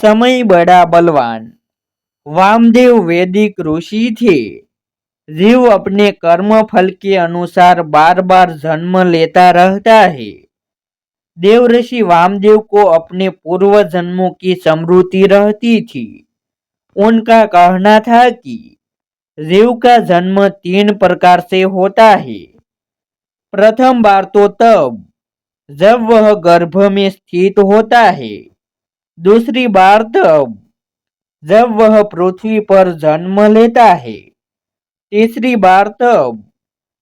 समय बड़ा बलवान। वामदेव वैदिक ऋषि थे। जीव अपने कर्म फल के अनुसार बार बार जन्म लेता रहता है। देवऋषि वामदेव को अपने पूर्व जन्मों की स्मृति रहती थी। उनका कहना था कि जीव का जन्म 3 प्रकार से होता है। प्रथम बार तो तब जब वह गर्भ में स्थित होता है। दूसरी बार तब जब वह पृथ्वी पर जन्म लेता है। तीसरी बार तब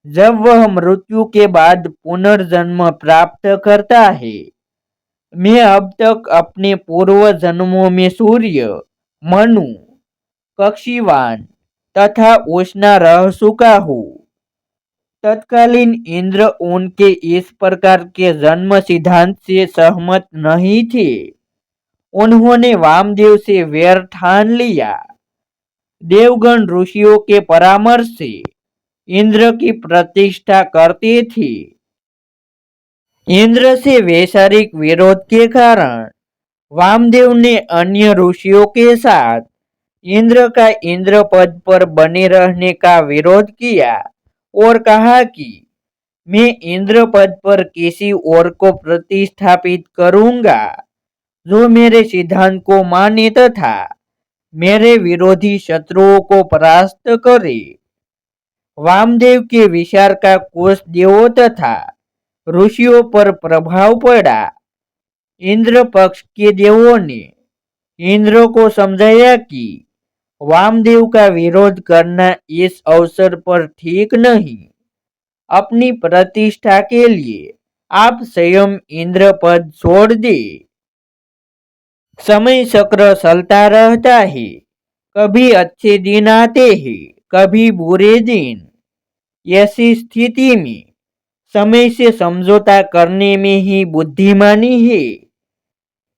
जब वह मृत्यु के बाद पुनर्जन्म प्राप्त करता है। मैं अब तक अपने पूर्व जन्मों में सूर्य, मनु, कक्षीवान तथा उष्णा रह चुका हूँ। तत्कालीन इंद्र उनके इस प्रकार के जन्म सिद्धांत से सहमत नहीं थे। उन्होंने वामदेव से वैर ठान लिया। देवगण ऋषियों के परामर्श से इंद्र की प्रतिष्ठा करते थे। इंद्र से वैचारिक विरोध के कारण वामदेव ने अन्य ऋषियों के साथ इंद्र का इंद्र पद पर बने रहने का विरोध किया और कहा कि मैं इंद्र पद पर किसी और को प्रतिस्थापित करूंगा जो मेरे सिद्धांत को माने तथा मेरे विरोधी शत्रुओं को परास्त करे। वामदेव के विचार का कुछ देवों तथा ऋषियों पर प्रभाव पड़ा। इंद्र पक्ष के देवों ने इंद्र को समझाया कि वामदेव का विरोध करना इस अवसर पर ठीक नहीं। अपनी प्रतिष्ठा के लिए आप स्वयं इंद्र पद छोड़ दे। समय चक्र चलता रहता है। कभी अच्छे दिन आते हैं, कभी बुरे दिन। ऐसी स्थिति में समय से समझौता करने में ही बुद्धिमानी है।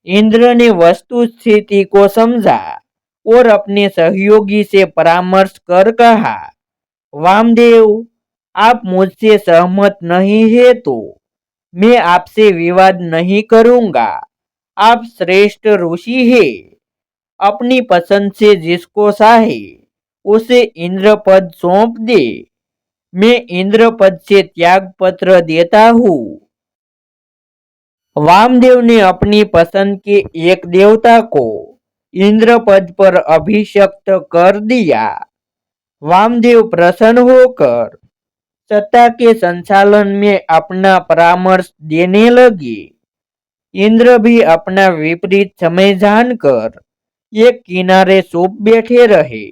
इंद्र ने वस्तु स्थिति को समझा और अपने सहयोगी से परामर्श कर कहा, वामदेव, आप मुझसे सहमत नहीं है तो मैं आपसे विवाद नहीं करूंगा। आप श्रेष्ठ ऋषि हैं। अपनी पसंद से जिसको चाहे उसे इंद्र पद सौंप दे। मैं इंद्र पद से त्याग पत्र देता हूँ। वामदेव ने अपनी पसंद के एक देवता को इंद्र पद पर अभिषिक्त कर दिया। वामदेव प्रसन्न होकर सत्ता के संचालन में अपना परामर्श देने लगे। इंद्र भी अपना विपरीत समय जानकर एक किनारे चुप बैठे रहे।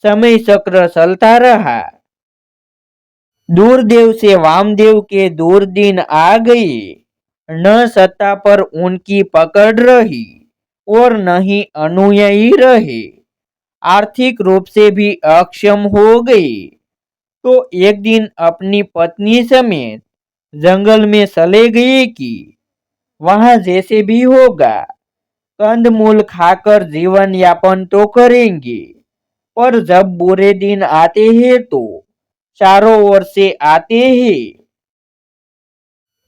समय चक्र चलता रहा। दूरदेव से वामदेव के दुर्दिन आ गए। न सत्ता पर उनकी पकड़ रही और न ही अनुयायी रहे। आर्थिक रूप से भी अक्षम हो गए। तो एक दिन अपनी पत्नी समेत जंगल में चले गए कि वहां जैसे भी होगा कंदमूल खाकर जीवन यापन तो करेंगे, पर जब बुरे दिन आते हैं तो चारों ओर से आते हैं।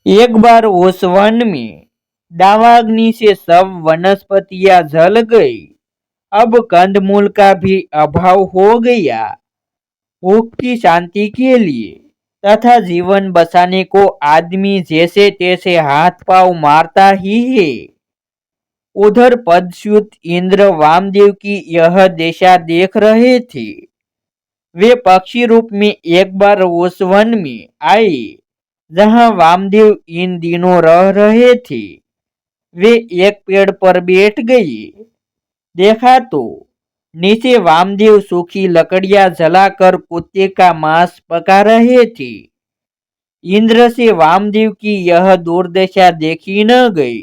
एक बार उस वन में दावाग्नि से सब वनस्पतियां जल गई। अब कंदमूल का भी अभाव हो गया। भूख की शांति के लिए तथा जीवन बचाने को आदमी जैसे तैसे हाथ पांव मारता ही है। उधर पदच्युत इंद्र वामदेव की यह दशा देख रहे थे। वे पक्षी रूप में एक बार उस वन में आए जहां वामदेव इन दिनों रह रहे थे। वे एक पेड़ पर बैठ गए। देखा तो नीचे वामदेव सूखी लकड़ियां जलाकर कुत्ते का मांस पका रहे थे। इंद्र से वामदेव की यह दुर्दशा देखी न गई।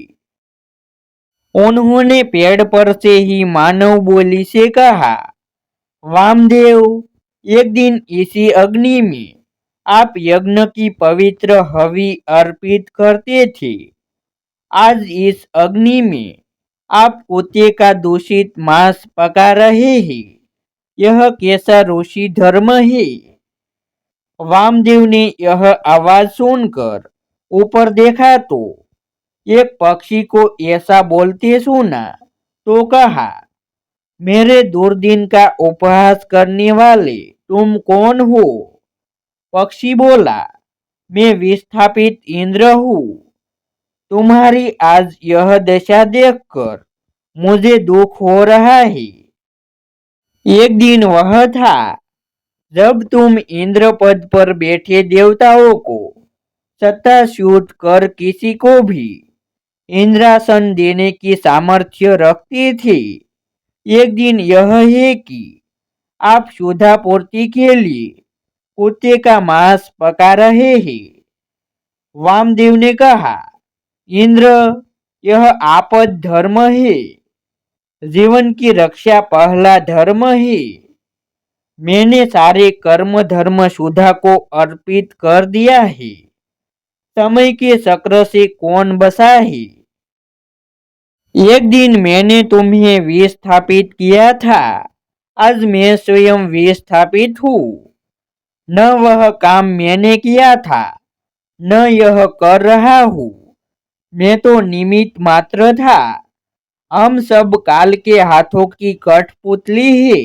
उन्होंने पेड़ पर से ही मानव बोली से कहा, वामदेव, एक दिन इसी अग्नि में आप यज्ञ की पवित्र हवि अर्पित करते थे। आज इस अग्नि में आप कुत्ते का दूषित मांस पका रहे हैं। यह कैसा ऋषि धर्म है। वामदेव ने यह आवाज सुनकर ऊपर देखा तो एक पक्षी को ऐसा बोलते सुना। तो कहा, मेरे दुर्दिन का उपहास करने वाले तुम कौन हो? पक्षी बोला, मैं विस्थापित इंद्र हूँ। तुम्हारी आज यह दशा देखकर मुझे दुख हो रहा है। एक दिन वह था जब तुम इंद्र पद पर बैठे देवताओं को सत्ताच्युत कर किसी को भी इंद्रासन देने की सामर्थ्य रखते थे। एक दिन यह है कि आप क्षुधा पूर्ति के लिए कुत्ते का मांस पका रहे हैं। वामदेव ने कहा, इंद्र, यह आपद धर्म है। जीवन की रक्षा पहला धर्म है। मैंने सारे कर्म धर्म क्षुधा को अर्पित कर दिया है। समय के चक्र से कौन बचा है? एक दिन मैंने तुम्हें विस्थापित किया था, आज मैं स्वयं विस्थापित हूँ। न वह काम मैंने किया था, न यह कर रहा हूँ। मैं तो निमित्त मात्र था। हम सब काल के हाथों की कठपुतली है।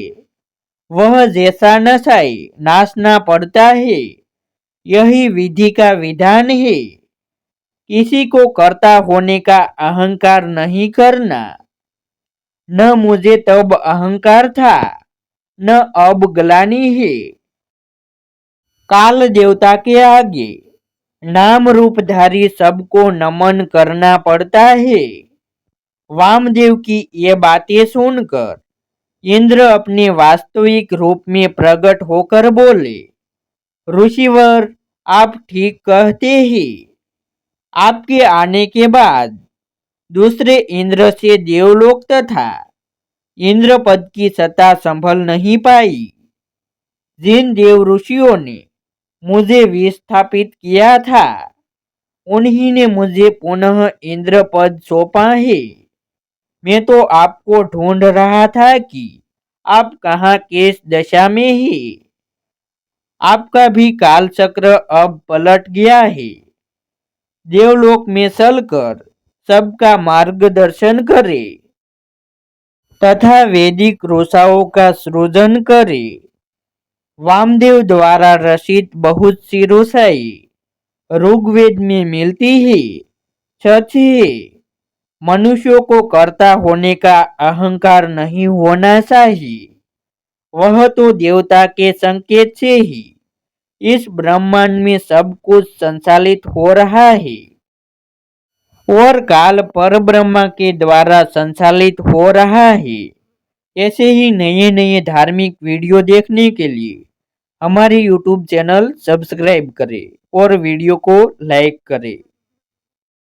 वह जैसा नचाए नाचना पड़ता है। यही विधि का विधान है। किसी को कर्ता होने का अहंकार नहीं करना। न मुझे तब अहंकार था, न अब ग्लानि है। काल देवता के आगे नाम रूपधारी सबको नमन करना पड़ता है। वामदेव की ये बातें सुनकर इंद्र अपने वास्तविक रूप में प्रकट होकर बोले, ऋषिवर, आप ठीक कहते हैं। आपके आने के बाद दूसरे इंद्र से देवलोक तथा इंद्र पद की सत्ता संभल नहीं पाई। जिन देव ऋषियों ने मुझे विस्थापित किया था, उन्हीं ने मुझे पुनः इंद्र पद सौंपा है। मैं तो आपको ढूंढ रहा था कि आप कहाँ किस दशा में ही। आपका भी काल चक्र अब पलट गया है। देवलोक में चलकर सबका मार्गदर्शन करे तथा वैदिक ऋषाओं का सृजन करे। वामदेव द्वारा रचित बहुत सी ऋषाई ऋग्वेद में मिलती है। सच है, मनुष्यों को कर्ता होने का अहंकार नहीं होना चाहिए। वह तो देवता के संकेत से ही इस ब्रह्मांड में सब कुछ संचालित हो रहा है और काल पर ब्रह्मा के द्वारा संचालित हो रहा है। ऐसे ही नए नए धार्मिक वीडियो देखने के लिए हमारे YouTube चैनल सब्सक्राइब करें और वीडियो को लाइक करें।